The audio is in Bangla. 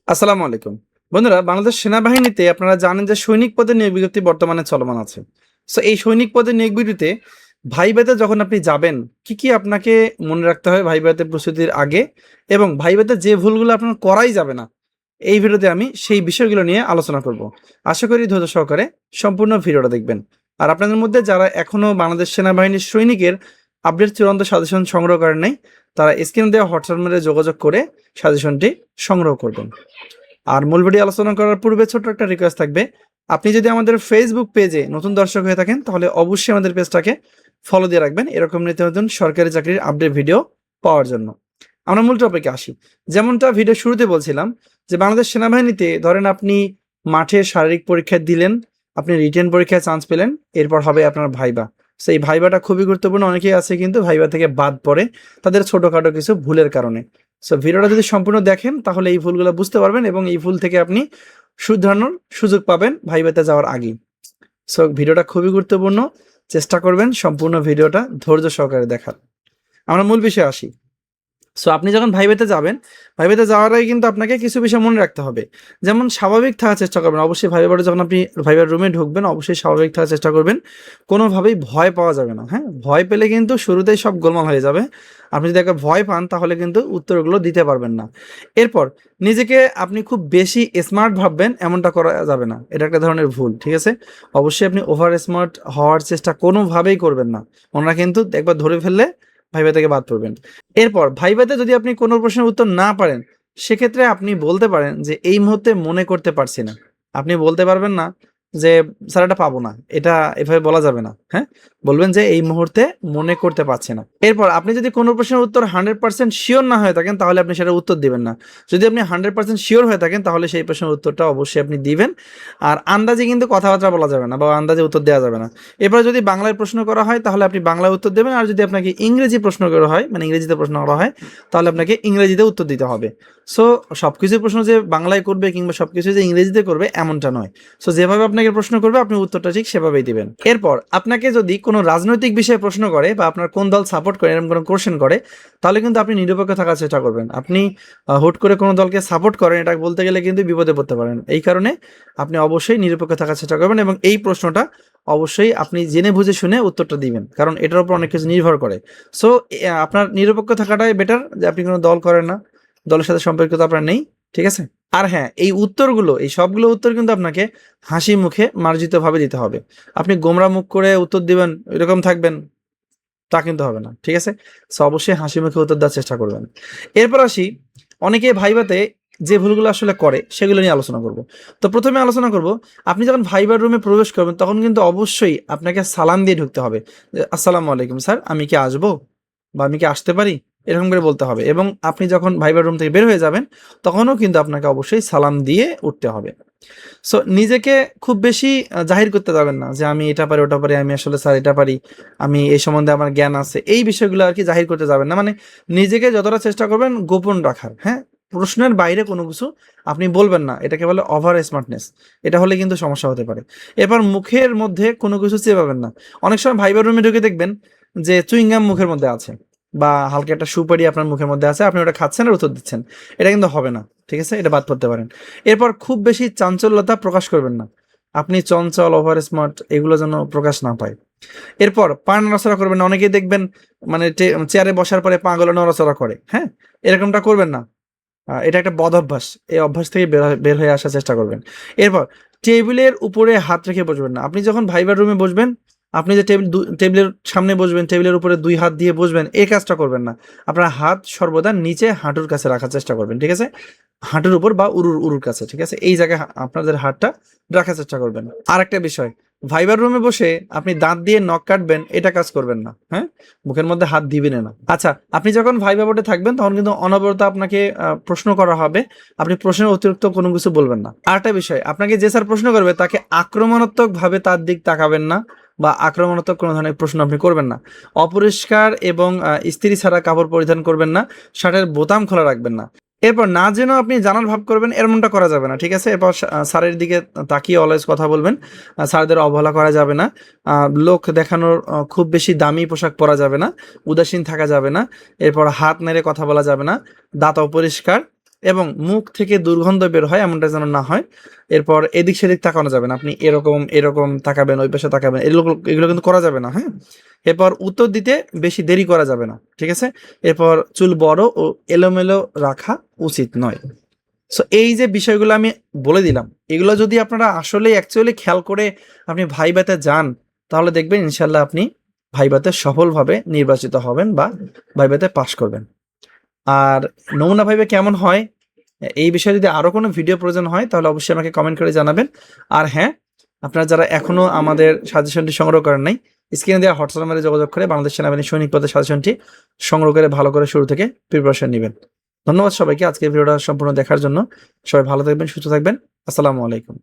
আসসালামু আলাইকুম। বন্ধুরা, বাংলাদেশ সেনাবাহিনীতে আপনারা জানেন যে সৈনিক পদে নিয়োগ বিজ্ঞপ্তি বর্তমানে চলমান আছে। সো এই সৈনিক পদে নিয়োগ বিজ্ঞপ্তিতে ভাইভাতে যখন আপনি যাবেন, কি আপনাকে মনে রাখতে হবে ভাইভাতে প্রস্তুতির আগে, এবং ভাইভাতে যে ভুলগুলো আপনার করাই যাবে না, এই ভিডিওতে আমি সেই বিষয়গুলো নিয়ে আলোচনা করব। আশা করি ধৈর্য সহকারে সম্পূর্ণ ভিডিওটা দেখবেন। আর আপনাদের মধ্যে যারা এখনো বাংলাদেশ সেনাবাহিনীর সৈনিকের আপডেট চূড়ান্ত সাজেশন সংগ্রহ করেন নাই, তারা স্ক্রিনে দেওয়া হোয়াটসঅ্যাপ নম্বরে যোগাযোগ করে সাজেশনটি সংগ্রহ করবেন। আর মূল ভিডিও আলোচনা করার পূর্বে ছোট্ট একটা রিকোয়েস্ট থাকবে, আপনি যদি আমাদের ফেসবুক পেজে নতুন দর্শক হয়ে থাকেন তাহলে অবশ্যই আমাদের পেজটাকে ফলো দিয়ে রাখবেন এরকম নিত্য নতুন সরকারি চাকরির আপডেট ভিডিও পাওয়ার জন্য। আমরা মূল টপিকে আসি। যেমনটা ভিডিও শুরুতে বলছিলাম যে বাংলাদেশ সেনাবাহিনীতে ধরেন আপনি মাঠে শারীরিক পরীক্ষা দিলেন, আপনি রিটেন পরীক্ষায় চান্স পেলেন, এরপর হবে আপনার ভাইবা। সেই ভাইবাটা খুবই গুরুত্বপূর্ণ। অনেকেই আছে কিন্তু ভাইবা থেকে বাদ পড়ে তাদের ছোটোখাটো কিছু ভুলের কারণে। সো ভিডিওটা যদি সম্পূর্ণ দেখেন তাহলে এই ভুলগুলো বুঝতে পারবেন এবং এই ভুল থেকে আপনি শুধরানোর সুযোগ পাবেন ভাইভাতে যাওয়ার আগেই। সো ভিডিওটা খুবই গুরুত্বপূর্ণ, চেষ্টা করবেন সম্পূর্ণ ভিডিওটা ধৈর্য সহকারে দেখার। আমরা মূল বিষয়ে আসি। সো আপনি যখন ভাইভাতে যাবেন, ভাইভাতে যাওয়ার আগে কিন্তু আপনাকে কিছু বিষয় মনে রাখতে হবে। যেমন স্বাভাবিক থাকার চেষ্টা করবেন। অবশ্যই ভাইভাতে যখন আপনি ভাইভার রুমে ঢুকবেন অবশ্যই স্বাভাবিক থাকার চেষ্টা করবেন। কোনোভাবেই ভয় পাওয়া যাবে না, হ্যাঁ? ভয় পেলে কিন্তু শুরুতেই সব গোলমাল হয়ে যাবে। আপনি যদি একবার ভয় পান তাহলে কিন্তু উত্তরগুলো দিতে পারবেন না। এরপর নিজেকে আপনি খুব বেশি স্মার্ট ভাববেন এমনটা করা যাবে না। এটা একটা ধরনের ভুল, ঠিক আছে? অবশ্যই আপনি ওভার স্মার্ট হওয়ার চেষ্টা কোনোভাবেই করবেন না। ওনারা কিন্তু একবার ধরে ফেললে ভাইভা থেকে বাদ পড়বেন। এরপর ভাইভাতে যদি আপনি কোনো প্রশ্নের উত্তর না পারেন, সেক্ষেত্রে আপনি বলতে পারেন যে, "এই মুহূর্তে মনে করতে পারছি না।" আপনি বলতে পারবেন না যে, "স্যার এটা পাবো না।" এটা এভাবে বলা যাবে না, হ্যাঁ? বলবেন যে, "এই মুহূর্তে মনে করতে পারছি না।" এরপর আপনি যদি কোনো প্রশ্নের উত্তর 100% সিওর না হয়ে থাকেন, তাহলে আপনি সেটার উত্তর দিবেন না। যদি আপনি 100% সিওর হয়ে থাকেন, তাহলে সেই প্রশ্নের উত্তরটা অবশ্যই আপনি দিবেন। আর আন্দাজে কিন্তু কথাবার্তা বলা যাবে না বা আন্দাজে উত্তর দেওয়া যাবে না। এরপরে যদি বাংলায় প্রশ্ন করা হয় তাহলে আপনি বাংলায় উত্তর দেবেন। আর যদি আপনাকে ইংরেজি প্রশ্ন করা হয়, মানে ইংরেজিতে প্রশ্ন করা হয়, তাহলে আপনাকে ইংরেজিতে উত্তর দিতে হবে। সো সবকিছুর প্রশ্ন যে বাংলায় করবে কিংবা সবকিছু যে ইংরেজিতে করবে এমনটা নয়। সো যেভাবে আপনাকে প্রশ্ন করবে আপনি উত্তরটা ঠিক সেভাবেই দিবেন। এরপর আপনাকে যদি কোনো রাজনৈতিক বিষয়ে প্রশ্ন করে বা আপনার কোন দল সাপোর্ট করে এরকম কোনো কোয়েশ্চেন করে, তাহলে কিন্তু আপনি নিরপেক্ষ থাকার চেষ্টা করবেন। আপনি হুট করে কোনো দলকে সাপোর্ট করেন এটা বলতে গেলে কিন্তু বিপদে পড়তে পারেন। এই কারণে আপনি অবশ্যই নিরপেক্ষ থাকার চেষ্টা করবেন এবং এই প্রশ্নটা অবশ্যই আপনি জেনে বুঝে শুনে উত্তরটা দিবেন। কারণ এটার উপর অনেক কিছু নির্ভর করে। সো আপনার নিরপেক্ষ থাকাটাই বেটার যে আপনি কোনো দল করেন না। দলের সাথে সম্পর্কিত আপনার নেই। ঠিক আছে? আর হ্যাঁ, এই উত্তরগুলো, এই সবগুলো উত্তর কিন্তু আপনাকে হাসি মুখে মার্জিতভাবে দিতে হবে। আপনি গোমড়া মুখ করে উত্তর দিবেন, এরকম থাকবেন, তা কিন্তু হবে না। ঠিক আছে? সো অবশ্যই হাসি মুখে উত্তর দেওয়ার চেষ্টা করবেন। এরপর আসি, অনেকে ভাইভাতে যে ভুলগুলো আসলে করে সেগুলো নিয়ে আলোচনা করব। তো ১ম এ আলোচনা করব, আপনি যখন ভাইবার রুমে প্রবেশ করবেন তখন কিন্তু অবশ্যই আপনাকে সালাম দিয়ে ঢুকতে হবে। যে, "আসসালামু আলাইকুম স্যার, আমি কি আসবো? বা আমি কি আসতে পারি?" এরকম করে বলতে হবে এবং আপনি যখন ভাইবার রুম থেকে বের হয়ে যাবেন তখনও কিন্তু আপনাকে অবশ্যই সালাম দিয়ে উঠতে হবে। সো নিজেকে খুব বেশি জাহির করতে যাবেন না যে আমি এটা পারি, ওটা পারি, আমি আসলে স্যার এটা পারি, আমি এই সম্বন্ধে আমার জ্ঞান আছে। এই বিষয়গুলো আরকি জাহির করতে যাবেন না। মানে নিজেকে যতটা চেষ্টা করবেন গোপন রাখার, হ্যাঁ? প্রশ্নের বাইরে কোনো কিছু আপনি বলবেন না। এটাকে বলে ওভার স্মার্টনেস। এটা হলে কিন্তু সমস্যা হতে পারে। এরপর মুখের মধ্যে কোনো কিছু চেবাবেন না। অনেক সময় ভাইবার রুমে ঢুকে দেখবেন যে চুইং গাম মুখের মধ্যে আছে বা হালকা একটা সুপারি আপনার মুখের মধ্যে আছে, আপনি ওটা খাচ্ছেন আর উত্তর দিচ্ছেন। এটা কিন্তু হবে না। ঠিক আছে? এটা বাদ পড়তে পারেন। এরপর খুব বেশি চাঞ্চল্যতা প্রকাশ করবেন না। আপনি চঞ্চল, ওভার স্মার্ট এগুলো যেন প্রকাশ না পায়। এরপর পা নড়াচড়া করবেন না। অনেকেই দেখবেন মানে চেয়ারে বসার পরে পা গুলো নড়াচড়া করে, হ্যাঁ? এরকমটা করবেন না। এটা একটা বদঅভ্যাস। এই অভ্যাস থেকে বের হয়ে আসার চেষ্টা করবেন। এরপর টেবিলের উপরে হাত রেখে বসবেন না। আপনি যখন ভাইবার রুমে বসবেন, আপনি যে টেবিলের সামনে বসবেন, টেবিলের উপরে ২ হাত দিয়ে বসবেন, এই কাজটা করবেন না। আপনার হাত সর্বদা নিচে হাঁটুর কাছে রাখার চেষ্টা করবেন। ঠিক আছে? হাঁটুর উপর বা উরুর কাছে। ঠিক আছে? এই জায়গায় আপনাদের হাতটা রাখার চেষ্টা করবেন। আরেকটা বিষয়, ভাইবার রুমে বসে আপনি দাঁত দিয়ে নখ কাটবেন, এটা কাজ করবেন না। হ্যাঁ? মুখের মধ্যে হাত দিবেনই না। আচ্ছা, আপনি যখন ভাইবা বোর্ডে থাকবেন তখন কিন্তু অনবরত আপনাকে প্রশ্ন করা হবে। আপনি প্রশ্নের অতিরিক্ত কোনো কিছু বলবেন না। আরেকটা বিষয়, আপনাকে যে স্যার প্রশ্ন করবে তাকে আক্রমণাত্মকভাবে তার দিক তাকাবেন না বা আক্রমণাত্মক কোনো ধরনের প্রশ্ন আপনি করবেন না। অপরিষ্কার এবং ইস্ত্রি ছাড়া কাপড় পরিধান করবেন না। শার্টের বোতাম খোলা রাখবেন না। এরপর না জেনেও আপনি জানার ভাব করবেন এমনটা করা যাবে না। ঠিক আছে? এরপর স্যারের দিকে তাকিয়ে অলওয়েজ কথা বলবেন। স্যারদের অবহেলা করা যাবে না। লোক দেখানোর খুব বেশি দামি পোশাক পরা যাবে না। উদাসীন থাকা যাবে না। এরপর হাত নেড়ে কথা বলা যাবে না। দাঁত অপরিষ্কার এবং মুখ থেকে দুর্গন্ধ বের হয় এমনটা যেন না হয়। এরপর এদিক সেদিক তাকানো যাবে না, আপনি এরকম এরকম তাকাবেন, ওই পাশে তাকাবেন, এগুলো এগুলো কিন্তু করা যাবে না, হ্যাঁ। এরপর উত্তর দিতে বেশি দেরি করা যাবে না, ঠিক আছে। এরপর চুল বড় ও এলোমেলো রাখা উচিত নয়। সো এই যে বিষয়গুলো আমি বলে দিলাম, এগুলো যদি আপনারা আসলে অ্যাকচুয়ালি খেয়াল করে আপনি ভাইভাতে যান, তাহলে দেখবেন ইনশাল্লাহ আপনি ভাইভাতে সফলভাবে নির্বাচিত হবেন বা ভাইভাতে পাশ করবেন। আর নমুনা ভাইভা কেমন হয় এই বিষয়ে যদি আরো কোনো ভিডিও প্রয়োজন হয় তাহলে অবশ্যই আমাকে কমেন্ট করে জানাবেন। আর হ্যাঁ, আপনারা যারা এখনো আমাদের সাজেশনটি সংগ্রহ করেন নাই, স্ক্রিনে দেওয়া হোয়াটসঅ্যাপ নাম্বারে যোগাযোগ করে বাংলাদেশ সেনাবাহিনী সৈনিক পদের সাজেশনটি সংগ্রহ করে ভালো করে শুরু থেকে প্রিপারেশন নেবেন। ধন্যবাদ সবাইকে আজকের ভিডিওটা সম্পূর্ণ দেখার জন্য। সবাই ভালো থাকবেন, সুস্থ থাকবেন। আসসালামু আলাইকুম।